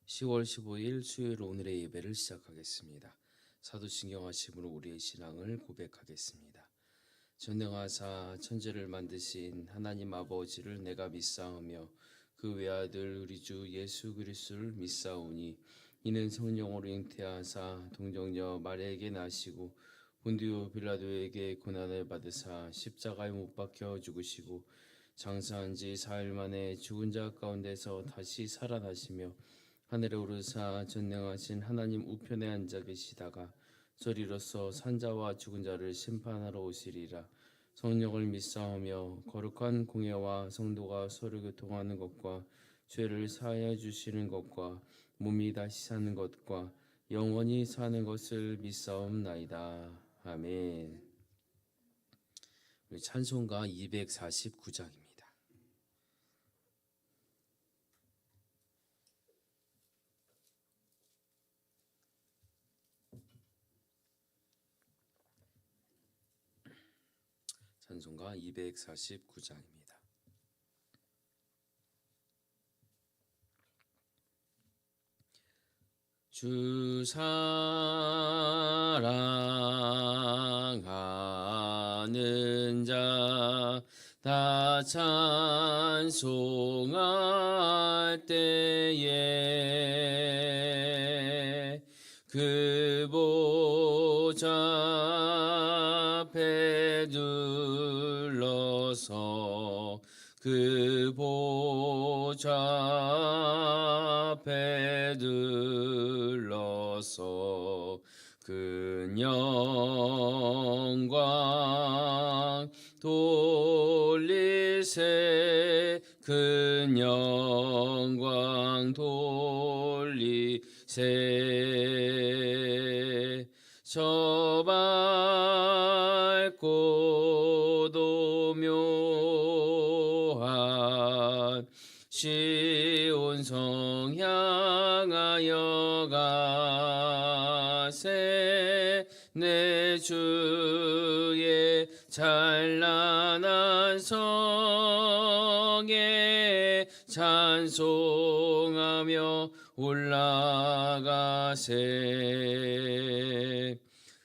10월 15일 수요일 오늘의 예배를 시작하겠습니다. 사도신경 하심으로 우리의 신앙을 고백하겠습니다. 전능하사 천지를 만드신 하나님 아버지를 내가 믿사오며 그 외아들 우리 주 예수 그리스도를 믿사오니 이는 성령으로 잉태하사 동정녀 마리아에게 나시고 본디오 빌라도에게 고난을 받으사 십자가에 못 박혀 죽으시고 장사한 지 사흘 만에 죽은 자 가운데서 다시 살아나시며 하늘에 오르사 전능하신 하나님 우편에 앉아 계시다가 저리로서 산자와 죽은 자를 심판하러 오시리라. 성령을 믿사오며 거룩한 공예와 성도가 서로 교통하는 것과 죄를 사하여 주시는 것과 몸이 다시 사는 것과 영원히 사는 것을 믿사옵나이다. 아멘. 우리 찬송가 249장입니다. 찬송가 249장입니다. 주 사랑하는 자 다 찬송할 때에 그 보좌 앞에 둘러서 그 보좌 앞에 둘러서 그 영광 돌리세 그 영광 돌리세 저 밝고도 묘한 시온성 향하여 가세 내 주의 찬란한 성에 찬송하며 올라가세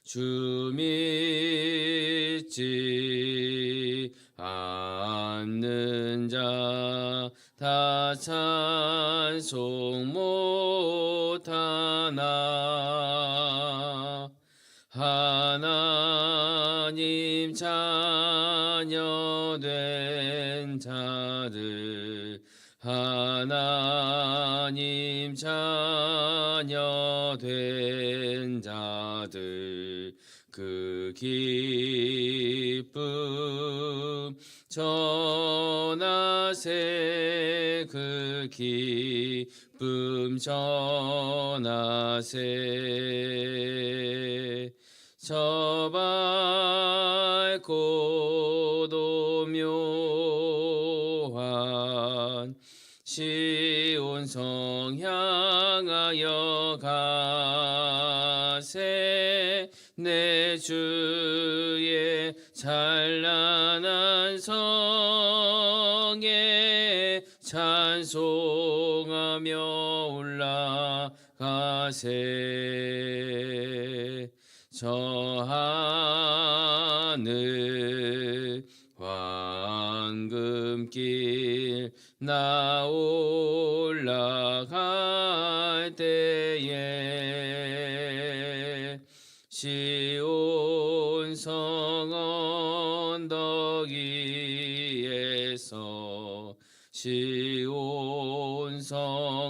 주 믿지 않는 자 다 찬송 못하나 하나님 자녀 된 자들 하나님 자녀 된 자들 그 기쁨 전하세 그 기쁨 전하세 저 밝고도 묘한 시온성 향하여 가세 내 주의 찬란한 성에 찬송하며 올라가세 저 하늘 황금길 나 올라갈 때에 시온성 언덕 위에서 시온성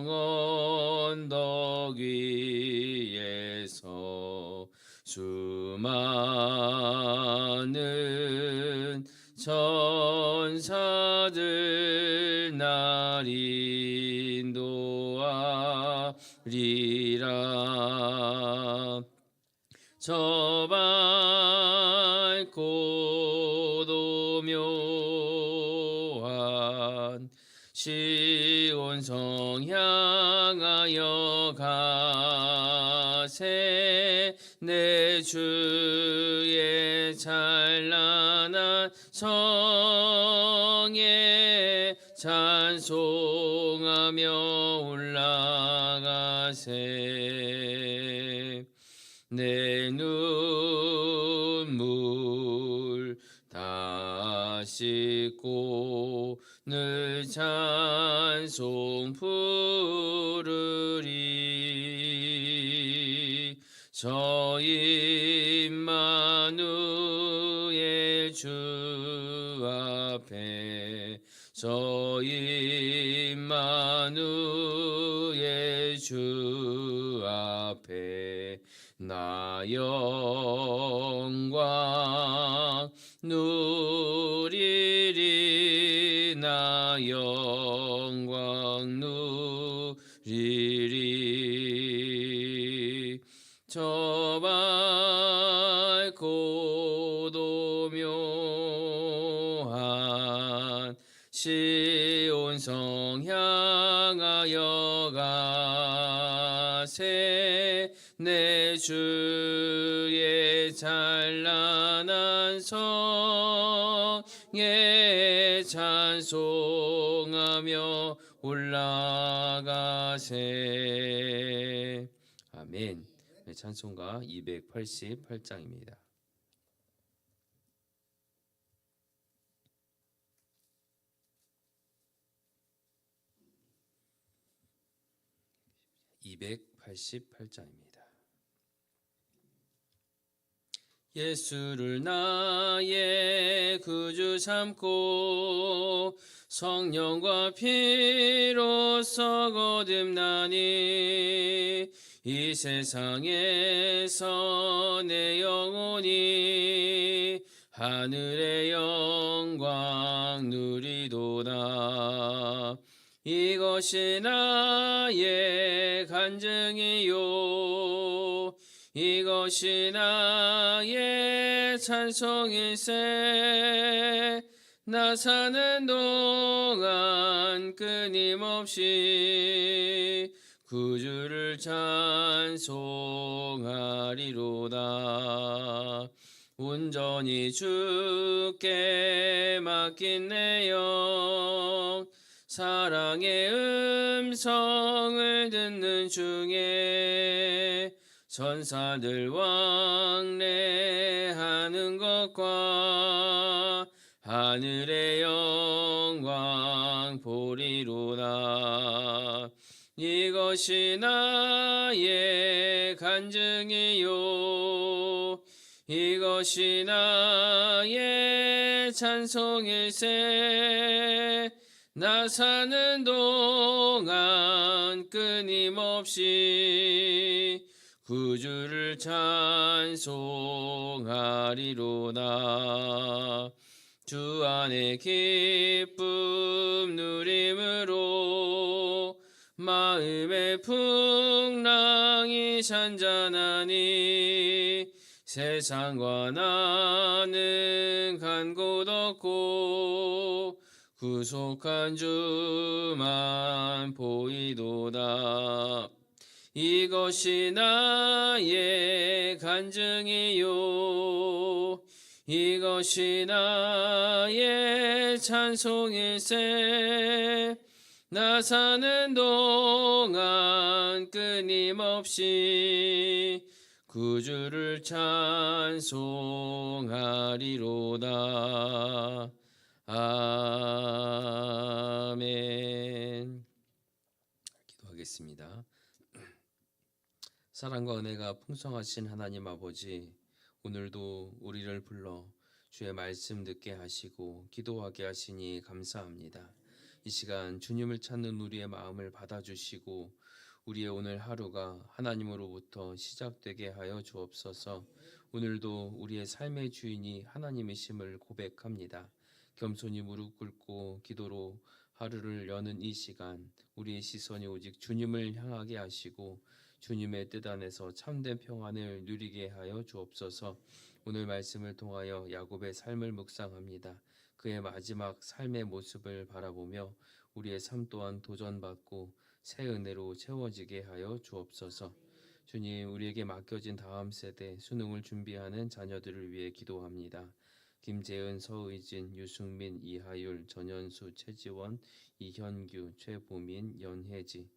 언덕 위에서 수많은 천사들 날 인도하리라 저 밝고도 묘한 시온성 향하여 가세 내 주의 찬란한 성에 찬송하며 올라가세. 내 눈물 다 씻고 늘 찬송 부르리. 저 임마누엘 주 앞에 저 임마누엘 주 앞에 나 영광 누리리. 나 영광 누리리. 저 밝고도 묘한 시온성 향하여 가세. 내 주의 찬란한 성에 찬송하며 올라가세. 아멘. 네, 찬송가 288장입니다. 예수를 나의 구주 삼고 성령과 피로써 거듭나니 이 세상에서 내 영혼이 하늘의 영광 누리도다. 이것이 나의 간증이요 이것이 나의 찬송일세. 나 사는 동안 끊임없이 구주를 찬송하리로다. 온전히 주께 맡긴 내 영 사랑의 음성을 듣는 중에 천사들 왕래하는 것과 하늘의 영광 보리로다. 이것이 나의 간증이요 이것이 나의 찬송일세. 나 사는 동안 끊임없이 구주를 찬송하리로다. 주 안에 기쁨 누림으로 마음의 풍랑이 잔잔하니 세상과 나는 간 곳 없고 구속한 주만 보이도다. 이것이 나의 간증이요 이것이 나의 찬송일세. 나 사는 동안 끊임없이 구주를 찬송하리로다. 아멘. 기도하겠습니다. 사랑과 은혜가 풍성하신 하나님 아버지, 오늘도 우리를 불러 주의 말씀 듣게 하시고 기도하게 하시니 감사합니다. 이 시간 주님을 찾는 우리의 마음을 받아주시고 우리의 오늘 하루가 하나님으로부터 시작되게 하여 주옵소서. 오늘도 우리의 삶의 주인이 하나님이심을 고백합니다. 겸손히 무릎 꿇고 기도로 하루를 여는 이 시간, 우리의 시선이 오직 주님을 향하게 하시고 주님의 뜻 안에서 참된 평안을 누리게 하여 주옵소서. 오늘 말씀을 통하여 야곱의 삶을 묵상합니다. 그의 마지막 삶의 모습을 바라보며 우리의 삶 또한 도전받고 새 은혜로 채워지게 하여 주옵소서. 주님, 우리에게 맡겨진 다음 세대 수능을 준비하는 자녀들을 위해 기도합니다. 김재은, 서의진, 유승민, 이하율, 전현수, 최지원, 이현규, 최보민, 연혜지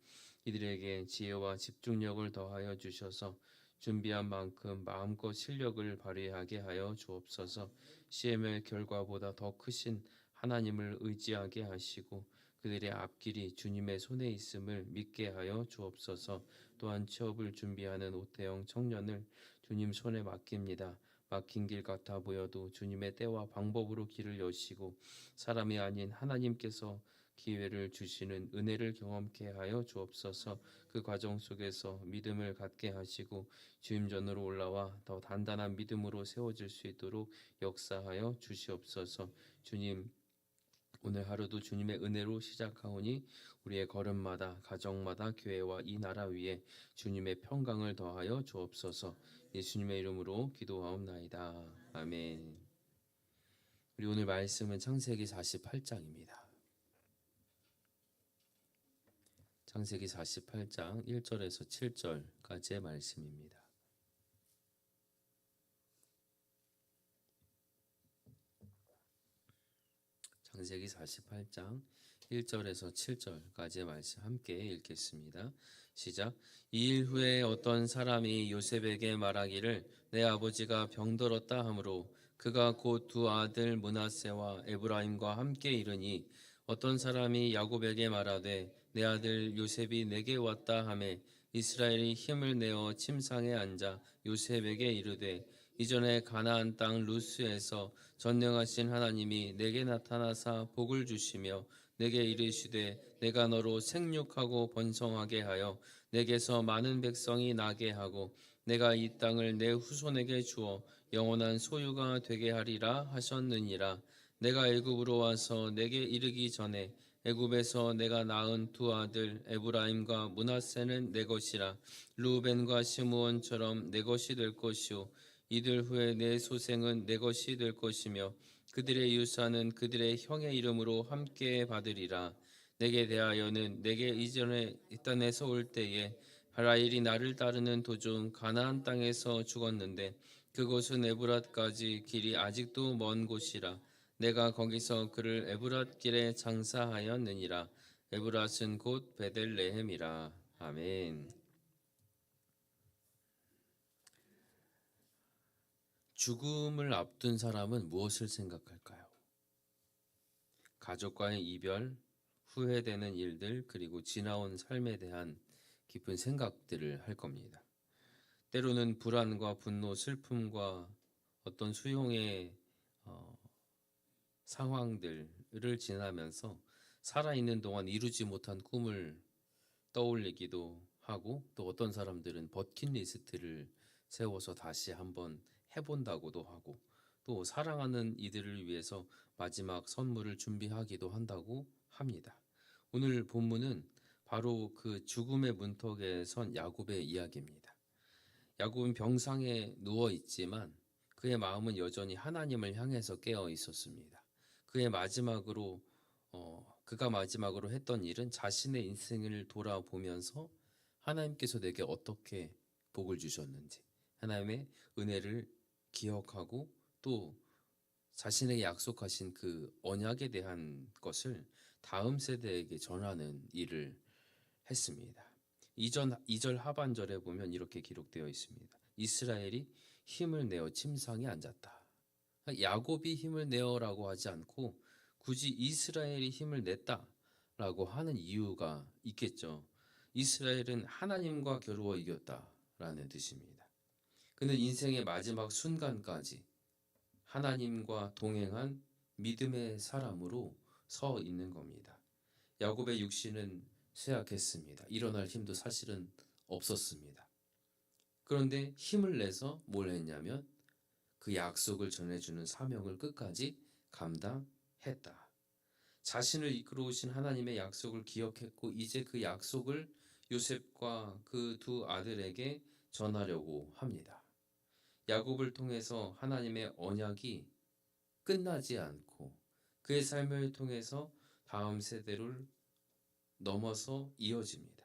이들에게 지혜와 집중력을 더하여 주셔서 준비한 만큼 마음껏 실력을 발휘하게 하여 주옵소서. 시험의 결과보다 더 크신 하나님을 의지하게 하시고 그들의 앞길이 주님의 손에 있음을 믿게 하여 주옵소서. 또한 취업을 준비하는 오태영 청년을 주님 손에 맡깁니다. 막힌 길 같아 보여도 주님의 때와 방법으로 길을 여시고 사람이 아닌 하나님께서 기회를 주시는 은혜를 경험케 하여 주옵소서. 그 과정 속에서 믿음을 갖게 하시고 주님 전으로 올라와 더 단단한 믿음으로 세워질 수 있도록 역사하여 주시옵소서. 주님, 오늘 하루도 주님의 은혜로 시작하오니 우리의 걸음마다 가정마다 교회와 이 나라 위에 주님의 평강을 더하여 주옵소서. 예수님의 이름으로 기도하옵나이다. 아멘. 우리 오늘 말씀은 창세기 48장입니다. 창세기 48장 1절에서 7절까지의 말씀입니다. 창세기 48장 1절에서 7절까지의 말씀 함께 읽겠습니다. 시작. 이 일 후에 어떤 사람이 요셉에게 말하기를 내 아버지가 병들었다 하므로 그가 곧 두 아들 므낫세와 에브라임과 함께 이르니 어떤 사람이 야곱에게 말하되 내 아들 요셉이 내게 왔다 하매 이스라엘이 힘을 내어 침상에 앉아 요셉에게 이르되 이전에 가나안 땅 루스에서 전능하신 하나님이 내게 나타나사 복을 주시며 내게 이르시되 내가 너로 생육하고 번성하게 하여 내게서 많은 백성이 나게 하고 내가 이 땅을 내 후손에게 주어 영원한 소유가 되게 하리라 하셨느니라. 내가 애굽으로 와서 내게 이르기 전에 애굽에서 내가 낳은 두 아들 에브라임과 므낫세는 내 것이라. 르우벤과 시므온처럼 내 것이 될 것이요 이들 후에 내 소생은 내 것이 될 것이며 그들의 유산은 그들의 형의 이름으로 함께 받으리라. 내게 대하여는 내게 이전에 이 땅에서 올 때에 라헬이 나를 따르는 도중 가나안 땅에서 죽었는데 그곳은 에브랏까지 길이 아직도 먼 곳이라. 내가 거기서 그를 에브랏 길에 장사하였느니라. 에브랏은 곧 베들레헴이라. 아멘. 죽음을 앞둔 사람은 무엇을 생각할까요? 가족과의 이별, 후회되는 일들, 그리고 지나온 삶에 대한 깊은 생각들을 할 겁니다. 때로는 불안과 분노, 슬픔과 어떤 수용의 상황들을 지나면서 살아있는 동안 이루지 못한 꿈을 떠올리기도 하고 또 어떤 사람들은 버킷리스트를 세워서 다시 한번 해본다고도 하고 또 사랑하는 이들을 위해서 마지막 선물을 준비하기도 한다고 합니다. 오늘 본문은 바로 그 죽음의 문턱에 선 야곱의 이야기입니다. 야곱은 병상에 누워 있지만 그의 마음은 여전히 하나님을 향해서 깨어 있었습니다. 그가 마지막으로 했던 일은 자신의 인생을 돌아보면서 하나님께서 내게 어떻게 복을 주셨는지 하나님의 은혜를 기억하고 또 자신에게 약속하신 그 언약에 대한 것을 다음 세대에게 전하는 일을 했습니다. 2절 하반절에 보면 이렇게 기록되어 있습니다. 이스라엘이 힘을 내어 침상에 앉았다. 야곱이 힘을 내어라고 하지 않고 굳이 이스라엘이 힘을 냈다라고 하는 이유가 있겠죠. 이스라엘은 하나님과 겨루어 이겼다라는 뜻입니다. 그는 인생의 마지막 순간까지 하나님과 동행한 믿음의 사람으로 서 있는 겁니다. 야곱의 육신은 쇠약했습니다. 일어날 힘도 사실은 없었습니다. 그런데 힘을 내서 뭘 했냐면 그 약속을 전해주는 사명을 끝까지 감당했다. 자신을 이끌어오신 하나님의 약속을 기억했고 이제 그 약속을 요셉과 그 두 아들에게 전하려고 합니다. 야곱을 통해서 하나님의 언약이 끝나지 않고 그의 삶을 통해서 다음 세대를 넘어서 이어집니다.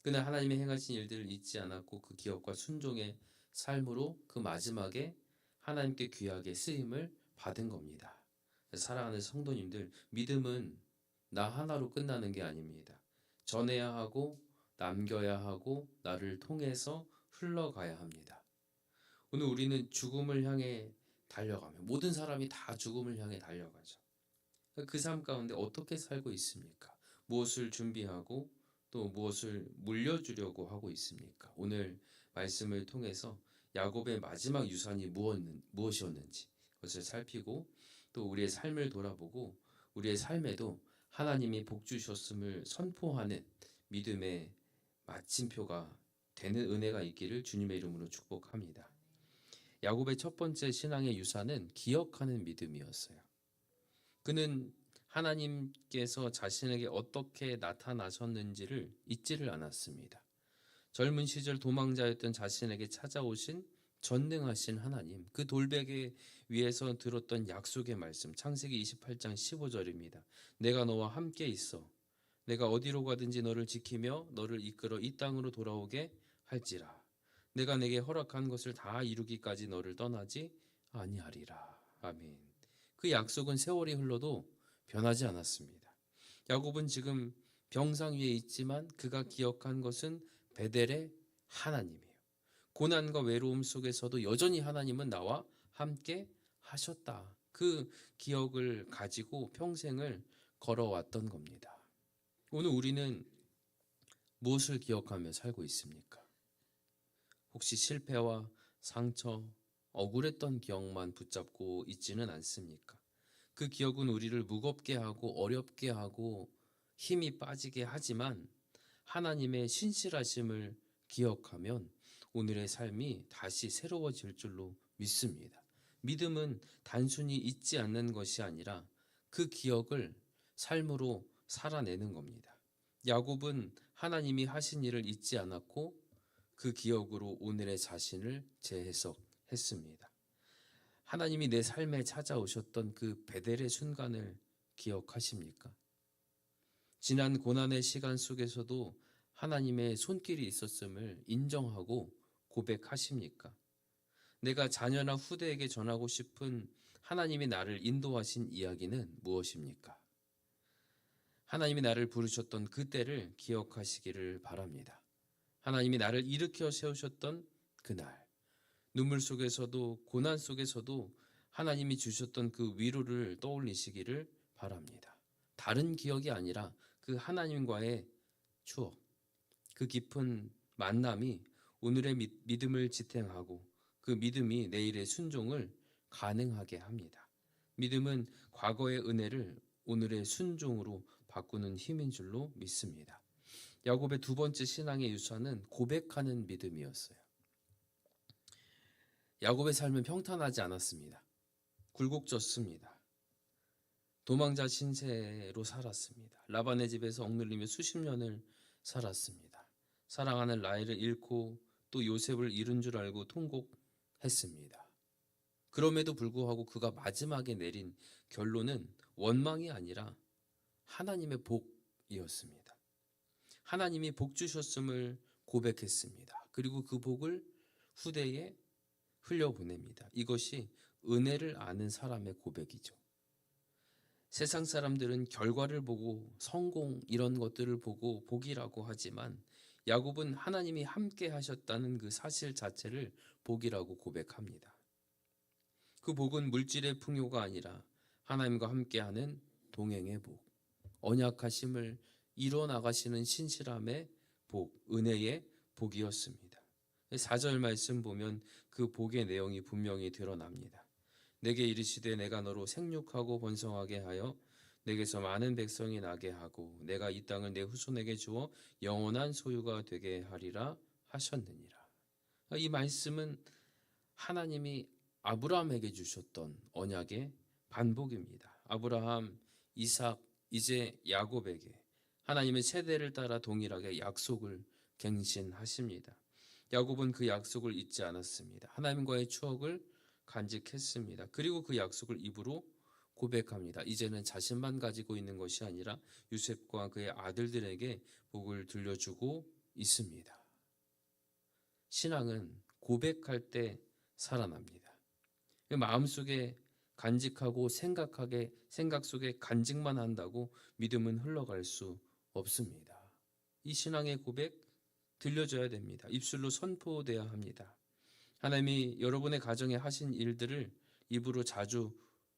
그는 하나님의 행하신 일들을 잊지 않았고 그 기억과 순종의 삶으로 그 마지막에 하나님께 귀하게 쓰임을 받은 겁니다. 사랑하는 성도님들, 믿음은 나 하나로 끝나는 게 아닙니다. 전해야 하고 남겨야 하고 나를 통해서 흘러가야 합니다. 오늘 우리는 죽음을 향해 달려가며 모든 사람이 다 죽음을 향해 달려가죠. 그 삶 가운데 어떻게 살고 있습니까? 무엇을 준비하고 또 무엇을 물려주려고 하고 있습니까? 오늘 말씀을 통해서 야곱의 마지막 유산이 무엇이었는지 그것을 살피고 또 우리의 삶을 돌아보고 우리의 삶에도 하나님이 복 주셨음을 선포하는 믿음의 마침표가 되는 은혜가 있기를 주님의 이름으로 축복합니다. 야곱의 첫 번째 신앙의 유산은 기억하는 믿음이었어요. 그는 하나님께서 자신에게 어떻게 나타나셨는지를 잊지를 않았습니다. 젊은 시절 도망자였던 자신에게 찾아오신 전능하신 하나님, 그 돌베개 위에서 들었던 약속의 말씀, 창세기 28장 15절입니다. 내가 너와 함께 있어. 내가 어디로 가든지 너를 지키며 너를 이끌어 이 땅으로 돌아오게 할지라. 내가 내게 허락한 것을 다 이루기까지 너를 떠나지 아니하리라. 아멘. 그 약속은 세월이 흘러도 변하지 않았습니다. 야곱은 지금 병상 위에 있지만 그가 기억한 것은 베델의 하나님이에요. 고난과 외로움 속에서도 여전히 하나님은 나와 함께 하셨다. 그 기억을 가지고 평생을 걸어왔던 겁니다. 오늘 우리는 무엇을 기억하며 살고 있습니까? 혹시 실패와 상처, 억울했던 기억만 붙잡고 있지는 않습니까? 그 기억은 우리를 무겁게 하고 어렵게 하고 힘이 빠지게 하지만 하나님의 신실하심을 기억하면 오늘의 삶이 다시 새로워질 줄로 믿습니다. 믿음은 단순히 잊지 않는 것이 아니라 그 기억을 삶으로 살아내는 겁니다. 야곱은 하나님이 하신 일을 잊지 않았고 그 기억으로 오늘의 자신을 재해석했습니다. 하나님이 내 삶에 찾아오셨던 그 베델의 순간을 기억하십니까? 지난 고난의 시간 속에서도 하나님의 손길이 있었음을 인정하고 고백하십니까? 내가 자녀나 후대에게 전하고 싶은 하나님이 나를 인도하신 이야기는 무엇입니까? 하나님이 나를 부르셨던 그때를 기억하시기를 바랍니다. 하나님이 나를 일으켜 세우셨던 그날, 눈물 속에서도 고난 속에서도 하나님이 주셨던 그 위로를 떠올리시기를 바랍니다. 다른 기억이 아니라 그 하나님과의 추억, 그 깊은 만남이 오늘의 믿음을 지탱하고 그 믿음이 내일의 순종을 가능하게 합니다. 믿음은 과거의 은혜를 오늘의 순종으로 바꾸는 힘인 줄로 믿습니다. 야곱의 두 번째 신앙의 유산은 고백하는 믿음이었어요. 야곱의 삶은 평탄하지 않았습니다. 굴곡졌습니다. 도망자 신세로 살았습니다. 라반의 집에서 억눌리며 수십 년을 살았습니다. 사랑하는 라헬을 잃고 또 요셉을 잃은 줄 알고 통곡했습니다. 그럼에도 불구하고 그가 마지막에 내린 결론은 원망이 아니라 하나님의 복이었습니다. 하나님이 복 주셨음을 고백했습니다. 그리고 그 복을 후대에 흘려보냅니다. 이것이 은혜를 아는 사람의 고백이죠. 세상 사람들은 결과를 보고 성공 이런 것들을 보고 복이라고 하지만 야곱은 하나님이 함께 하셨다는 그 사실 자체를 복이라고 고백합니다. 그 복은 물질의 풍요가 아니라 하나님과 함께하는 동행의 복, 언약하심을 이뤄나가시는 신실함의 복, 은혜의 복이었습니다. 4절 말씀 보면 그 복의 내용이 분명히 드러납니다. 내게 이르시되 내가 너로 생육하고 번성하게 하여 내게서 많은 백성이 나게 하고 내가 이 땅을 내 후손에게 주어 영원한 소유가 되게 하리라 하셨느니라. 이 말씀은 하나님이 아브라함에게 주셨던 언약의 반복입니다. 아브라함, 이삭, 이제 야곱에게 하나님의 세대를 따라 동일하게 약속을 갱신하십니다. 야곱은 그 약속을 잊지 않았습니다. 하나님과의 추억을 간직했습니다. 그리고 그 약속을 입으로 고백합니다. 이제는 자신만 가지고 있는 것이 아니라 요셉과 그의 아들들에게 복을 들려주고 있습니다. 신앙은 고백할 때 살아납니다. 마음속에 간직하고 생각 속에 간직만 한다고 믿음은 흘러갈 수 없습니다. 이 신앙의 고백 들려줘야 됩니다. 입술로 선포돼야 합니다. 하나님이 여러분의 가정에 하신 일들을 입으로 자주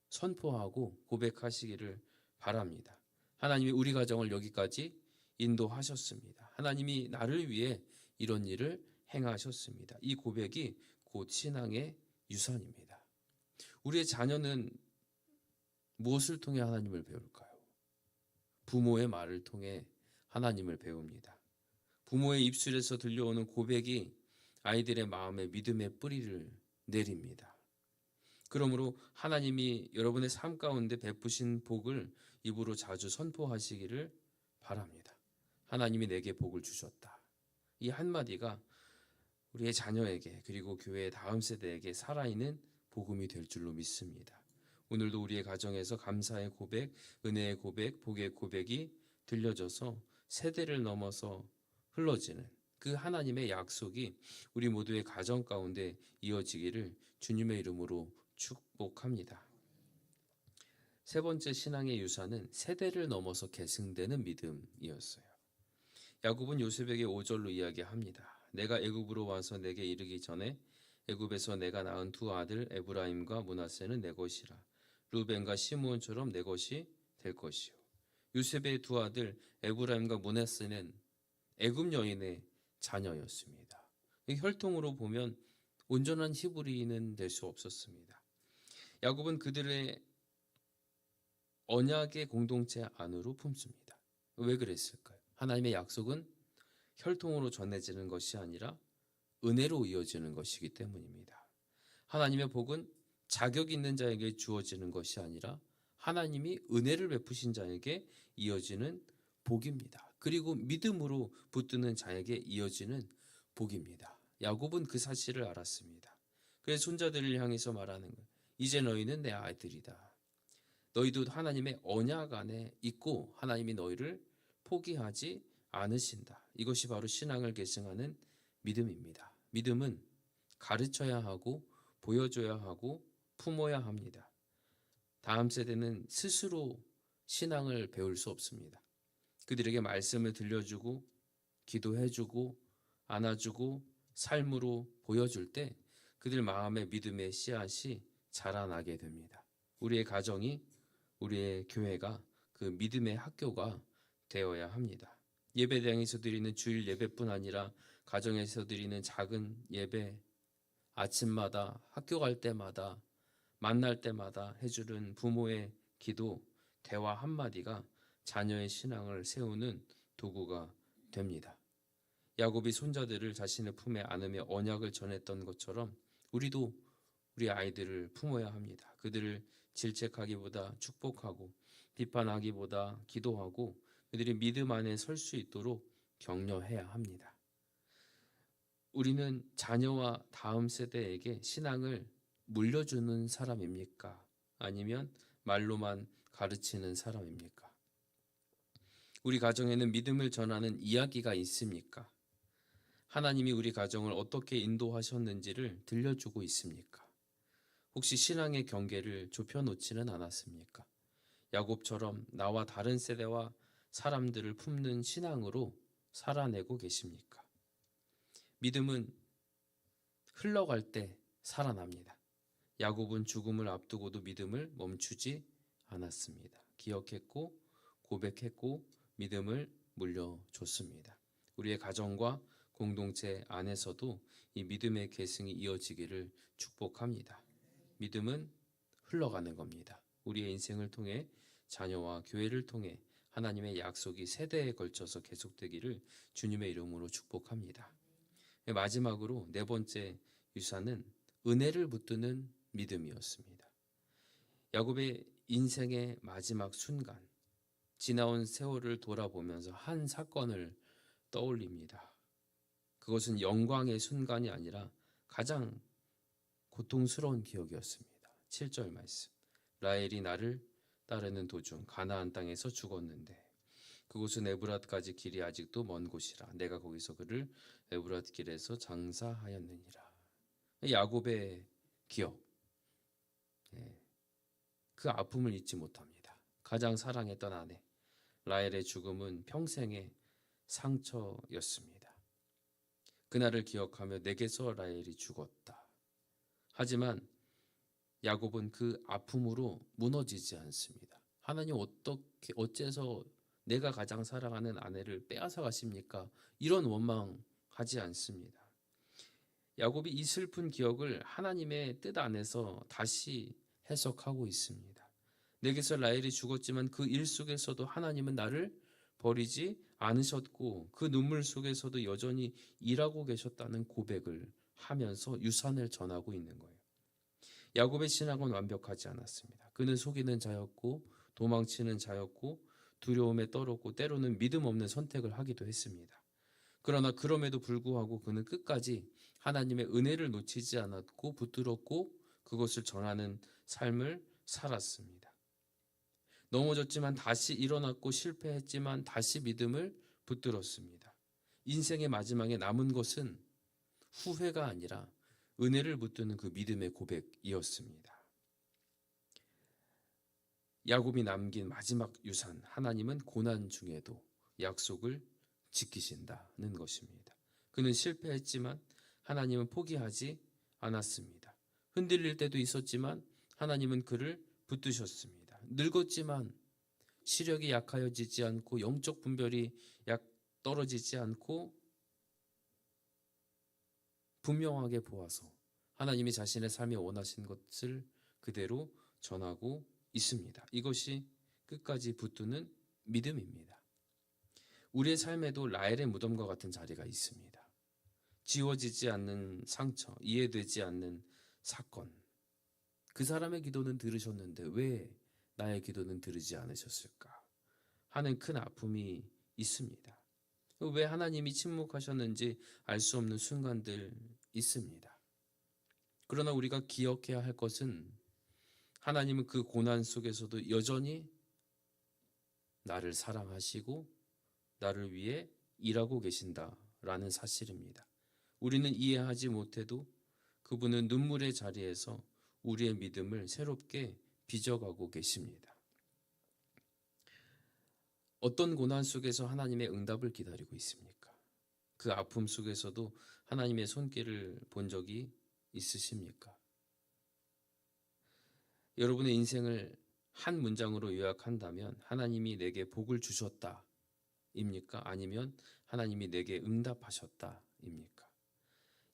선포하고 고백하시기를 바랍니다. 하나님이 우리 가정을 여기까지 인도하셨습니다. 하나님이 나를 위해 이런 일을 행하셨습니다. 이 고백이 곧 신앙의 유산입니다. 우리의 자녀는 무엇을 통해 하나님을 배울까요? 부모의 말을 통해 하나님을 배웁니다. 부모의 입술에서 들려오는 고백이 아이들의 마음에 믿음의 뿌리를 내립니다. 그러므로 하나님이 여러분의 삶 가운데 베푸신 복을 입으로 자주 선포하시기를 바랍니다. 하나님이 내게 복을 주셨다. 이 한마디가 우리의 자녀에게 그리고 교회의 다음 세대에게 살아있는 복음이 될 줄로 믿습니다. 오늘도 우리의 가정에서 감사의 고백, 은혜의 고백, 복의 고백이 들려져서 세대를 넘어서 흘러지는 그 하나님의 약속이 우리 모두의 가정 가운데 이어지기를 주님의 이름으로 축복합니다. 세 번째 신앙의 유산은 세대를 넘어서 계승되는 믿음이었어요. 야곱은 요셉에게 5절로 이야기합니다. 내가 애굽으로 와서 내게 이르기 전에 애굽에서 내가 낳은 두 아들 에브라임과 므낫세는 내 것이라. 루벤과 시므온처럼 내 것이 될 것이요. 요셉의 두 아들 에브라임과 므낫세는 애굽 여인의 자녀였습니다. 혈통으로 보면 온전한 히브리인은 될 수 없었습니다. 야곱은 그들의 언약의 공동체 안으로 품습니다. 왜 그랬을까요? 하나님의 약속은 혈통으로 전해지는 것이 아니라 은혜로 이어지는 것이기 때문입니다. 하나님의 복은 자격 있는 자에게 주어지는 것이 아니라 하나님이 은혜를 베푸신 자에게 이어지는 복입니다. 그리고 믿음으로 붙드는 자에게 이어지는 복입니다. 야곱은 그 사실을 알았습니다. 그래서 손자들을 향해서 말하는 거예요. 이제 너희는 내 아이들이다. 너희도 하나님의 언약 안에 있고 하나님이 너희를 포기하지 않으신다. 이것이 바로 신앙을 계승하는 믿음입니다. 믿음은 가르쳐야 하고 보여줘야 하고 품어야 합니다. 다음 세대는 스스로 신앙을 배울 수 없습니다. 그들에게 말씀을 들려주고 기도해주고 안아주고 삶으로 보여줄 때 그들 마음의 믿음의 씨앗이 자라나게 됩니다. 우리의 가정이 우리의 교회가 그 믿음의 학교가 되어야 합니다. 예배당에서 드리는 주일 예배뿐 아니라 가정에서 드리는 작은 예배, 아침마다 학교 갈 때마다 만날 때마다 해주는 부모의 기도, 대화 한마디가 자녀의 신앙을 세우는 도구가 됩니다. 야곱이 손자들을 자신의 품에 안으며 언약을 전했던 것처럼 우리도 우리 아이들을 품어야 합니다. 그들을 질책하기보다 축복하고 비판하기보다 기도하고 그들이 믿음 안에 설 수 있도록 격려해야 합니다. 우리는 자녀와 다음 세대에게 신앙을 물려주는 사람입니까? 아니면 말로만 가르치는 사람입니까? 우리 가정에는 믿음을 전하는 이야기가 있습니까? 하나님이 우리 가정을 어떻게 인도하셨는지를 들려주고 있습니까? 혹시 신앙의 경계를 좁혀놓지는 않았습니까? 야곱처럼 나와 다른 세대와 사람들을 품는 신앙으로 살아내고 계십니까? 믿음은 흘러갈 때 살아납니다. 야곱은 죽음을 앞두고도 믿음을 멈추지 않았습니다. 기억했고 고백했고 믿음을 물려줬습니다. 우리의 가정과 공동체 안에서도 이 믿음의 계승이 이어지기를 축복합니다. 믿음은 흘러가는 겁니다. 우리의 인생을 통해 자녀와 교회를 통해 하나님의 약속이 세대에 걸쳐서 계속되기를 주님의 이름으로 축복합니다. 마지막으로 네 번째 유산은 은혜를 붙드는 믿음이었습니다. 야곱의 인생의 마지막 순간, 지나온 세월을 돌아보면서 한 사건을 떠올립니다. 그것은 영광의 순간이 아니라 가장 고통스러운 기억이었습니다. 7절 말씀. 라헬이 나를 따르는 도중 가나안 땅에서 죽었는데 그곳은 에브랏까지 길이 아직도 먼 곳이라 내가 거기서 그를 에브랏 길에서 장사하였느니라. 야곱의 기억. 그 아픔을 잊지 못합니다. 가장 사랑했던 아내 라헬의 죽음은 평생의 상처였습니다. 그날을 기억하며 내게서 라헬이 죽었다. 하지만 야곱은 그 아픔으로 무너지지 않습니다. 하나님 어째서 내가 가장 사랑하는 아내를 빼앗아 가십니까? 이런 원망하지 않습니다. 야곱이 이 슬픈 기억을 하나님의 뜻 안에서 다시 해석하고 있습니다. 내게서 라헬이 죽었지만 그 일 속에서도 하나님은 나를 버리지 않으셨고 그 눈물 속에서도 여전히 일하고 계셨다는 고백을 하면서 유산을 전하고 있는 거예요. 야곱의 신앙은 완벽하지 않았습니다. 그는 속이는 자였고 도망치는 자였고 두려움에 떨었고 때로는 믿음 없는 선택을 하기도 했습니다. 그러나 그럼에도 불구하고 그는 끝까지 하나님의 은혜를 놓치지 않았고 붙들었고 그것을 전하는 삶을 살았습니다. 넘어졌지만 다시 일어났고 실패했지만 다시 믿음을 붙들었습니다. 인생의 마지막에 남은 것은 후회가 아니라 은혜를 붙드는 그 믿음의 고백이었습니다. 야곱이 남긴 마지막 유산, 하나님은 고난 중에도 약속을 지키신다는 것입니다. 그는 실패했지만 하나님은 포기하지 않았습니다. 흔들릴 때도 있었지만 하나님은 그를 붙드셨습니다. 늙었지만 시력이 약하여지지 않고 영적 분별이 떨어지지 않고 분명하게 보아서 하나님이 자신의 삶에 원하신 것을 그대로 전하고 있습니다. 이것이 끝까지 붙드는 믿음입니다. 우리의 삶에도 라헬의 무덤과 같은 자리가 있습니다. 지워지지 않는 상처, 이해되지 않는 사건. 그 사람의 기도는 들으셨는데 왜 나의 기도는 들으지 않으셨을까 하는 큰 아픔이 있습니다. 왜 하나님이 침묵하셨는지 알 수 없는 순간들 있습니다. 그러나 우리가 기억해야 할 것은 하나님은 그 고난 속에서도 여전히 나를 사랑하시고 나를 위해 일하고 계신다라는 사실입니다. 우리는 이해하지 못해도 그분은 눈물의 자리에서 우리의 믿음을 새롭게 빚어가고 계십니다. 어떤 고난 속에서 하나님의 응답을 기다리고 있습니까? 그 아픔 속에서도 하나님의 손길을 본 적이 있으십니까? 여러분의 인생을 한 문장으로 요약한다면 하나님이 내게 복을 주셨다 입니까? 아니면 하나님이 내게 응답하셨다 입니까?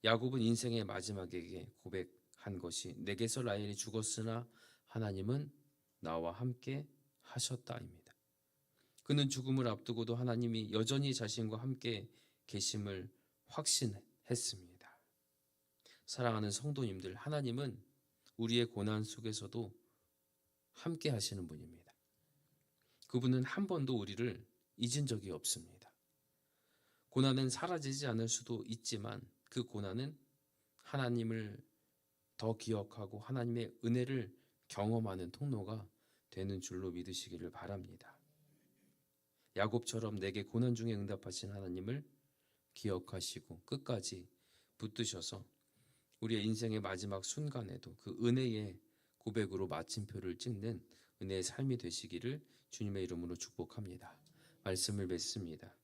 야곱은 인생의 마지막에게 고백한 것이 내게서 라헬이 죽었으나 하나님은 나와 함께 하셨다입니다. 그는 죽음을 앞두고도 하나님이 여전히 자신과 함께 계심을 확신했습니다. 사랑하는 성도님들, 하나님은 우리의 고난 속에서도 함께 하시는 분입니다. 그분은 한 번도 우리를 잊은 적이 없습니다. 고난은 사라지지 않을 수도 있지만 그 고난은 하나님을 더 기억하고 하나님의 은혜를 경험하는 통로가 되는 줄로 믿으시기를 바랍니다. 야곱처럼 내게 고난 중에 응답하신 하나님을 기억하시고 끝까지 붙드셔서 우리의 인생의 마지막 순간에도 그 은혜의 고백으로 마침표를 찍는 은혜의 삶이 되시기를 주님의 이름으로 축복합니다. 말씀을 맺습니다.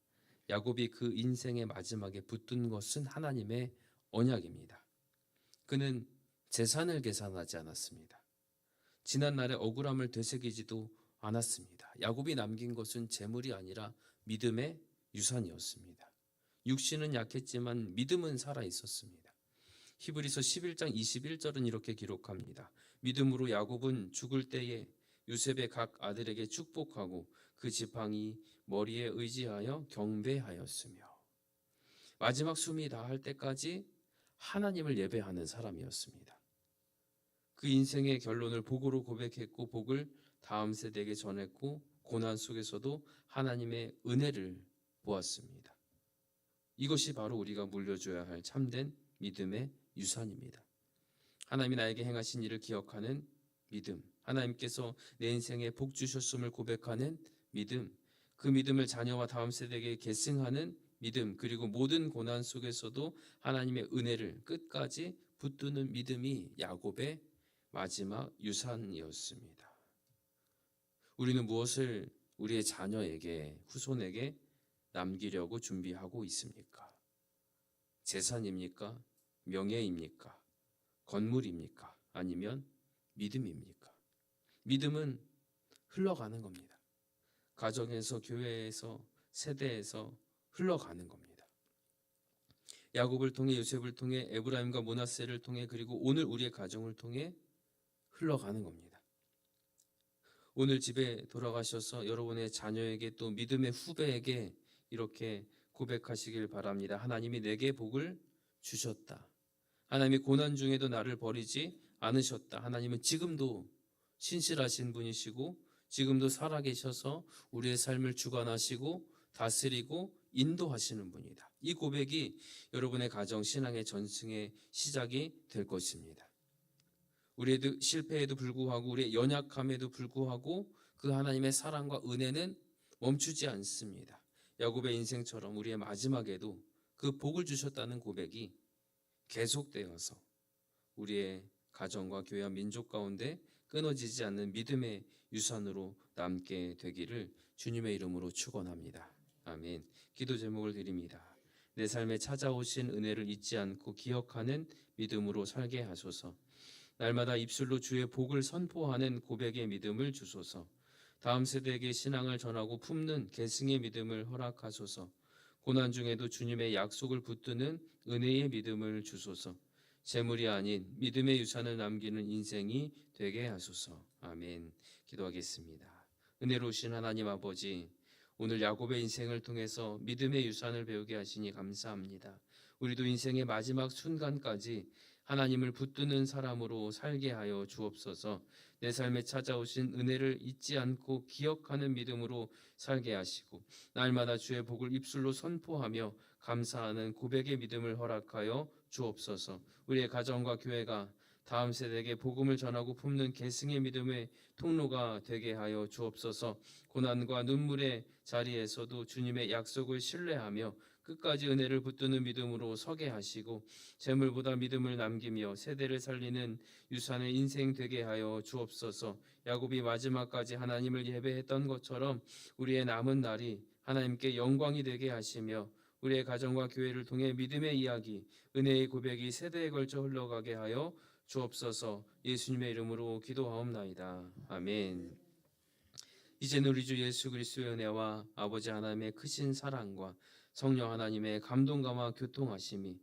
야곱이 그 인생의 마지막에 붙든 것은 하나님의 언약입니다. 그는 재산을 계산하지 않았습니다. 지난날의 억울함을 되새기지도 않았습니다. 야곱이 남긴 것은 재물이 아니라 믿음의 유산이었습니다. 육신은 약했지만 믿음은 살아 있었습니다. 히브리서 11장 21절은 이렇게 기록합니다. 믿음으로 야곱은 죽을 때에 요셉의 각 아들에게 축복하고 그 지팡이 머리에 의지하여 경배하였으며 마지막 숨이 다할 때까지 하나님을 예배하는 사람이었습니다. 그 인생의 결론을 복으로 고백했고 복을 다음 세대에게 전했고 고난 속에서도 하나님의 은혜를 보았습니다. 이것이 바로 우리가 물려줘야 할 참된 믿음의 유산입니다. 하나님이 나에게 행하신 일을 기억하는 믿음, 하나님께서 내 인생에 복 주셨음을 고백하는 믿음, 그 믿음을 자녀와 다음 세대에게 계승하는 믿음, 그리고 모든 고난 속에서도 하나님의 은혜를 끝까지 붙드는 믿음이 야곱의 마지막 유산이었습니다. 우리는 무엇을 우리의 자녀에게, 후손에게 남기려고 준비하고 있습니까? 재산입니까? 명예입니까? 건물입니까? 아니면 믿음입니까? 믿음은 흘러가는 겁니다. 가정에서, 교회에서, 세대에서 흘러가는 겁니다. 야곱을 통해, 요셉을 통해, 에브라임과 므낫세를 통해, 그리고 오늘 우리의 가정을 통해 흘러가는 겁니다. 오늘 집에 돌아가셔서 여러분의 자녀에게, 또 믿음의 후배에게 이렇게 고백하시길 바랍니다. 하나님이 내게 복을 주셨다. 하나님이 고난 중에도 나를 버리지 않으셨다. 하나님은 지금도 신실하신 분이시고 지금도 살아계셔서 우리의 삶을 주관하시고 다스리고 인도하시는 분이다. 이 고백이 여러분의 가정 신앙의 전승의 시작이 될 것입니다. 우리의 실패에도 불구하고, 우리의 연약함에도 불구하고 그 하나님의 사랑과 은혜는 멈추지 않습니다. 야곱의 인생처럼 우리의 마지막에도 그 복을 주셨다는 고백이 계속되어서 우리의 가정과 교회와 민족 가운데 끊어지지 않는 믿음의 유산으로 남게 되기를 주님의 이름으로 축원합니다. 아멘. 기도 제목을 드립니다. 내 삶에 찾아오신 은혜를 잊지 않고 기억하는 믿음으로 살게 하소서. 날마다 입술로 주의 복을 선포하는 고백의 믿음을 주소서. 다음 세대에게 신앙을 전하고 품는 계승의 믿음을 허락하소서. 고난 중에도 주님의 약속을 붙드는 은혜의 믿음을 주소서. 재물이 아닌 믿음의 유산을 남기는 인생이 되게 하소서. 아멘. 기도하겠습니다. 은혜로우신 하나님 아버지, 오늘 야곱의 인생을 통해서 믿음의 유산을 배우게 하시니 감사합니다. 우리도 인생의 마지막 순간까지 하나님을 붙드는 사람으로 살게 하여 주옵소서. 내 삶에 찾아오신 은혜를 잊지 않고 기억하는 믿음으로 살게 하시고, 날마다 주의 복을 입술로 선포하며 감사하는 고백의 믿음을 허락하여 주옵소서. 우리의 가정과 교회가 다음 세대에게 복음을 전하고 품는 계승의 믿음의 통로가 되게 하여 주옵소서. 고난과 눈물의 자리에서도 주님의 약속을 신뢰하며 끝까지 은혜를 붙드는 믿음으로 서게 하시고, 재물보다 믿음을 남기며 세대를 살리는 유산의 인생 되게 하여 주옵소서. 야곱이 마지막까지 하나님을 예배했던 것처럼 우리의 남은 날이 하나님께 영광이 되게 하시며, 우리의 가정과 교회를 통해 믿음의 이야기, 은혜의 고백이 세대에 걸쳐 흘러가게 하여 주옵소서. 예수님의 이름으로 기도하옵나이다. 아멘. 이제는 우리 주 예수 그리스도의 은혜와 아버지 하나님의 크신 사랑과 성령 하나님의 감동감화 교통하심이,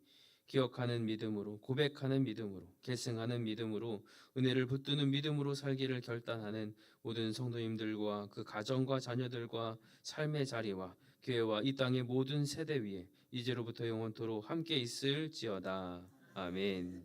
기억하는 믿음으로, 고백하는 믿음으로, 계승하는 믿음으로, 은혜를 붙드는 믿음으로 살기를 결단하는 모든 성도님들과 그 가정과 자녀들과 삶의 자리와 교회와 이 땅의 모든 세대 위에 이제로부터 영원토록 함께 있을지어다. 아멘.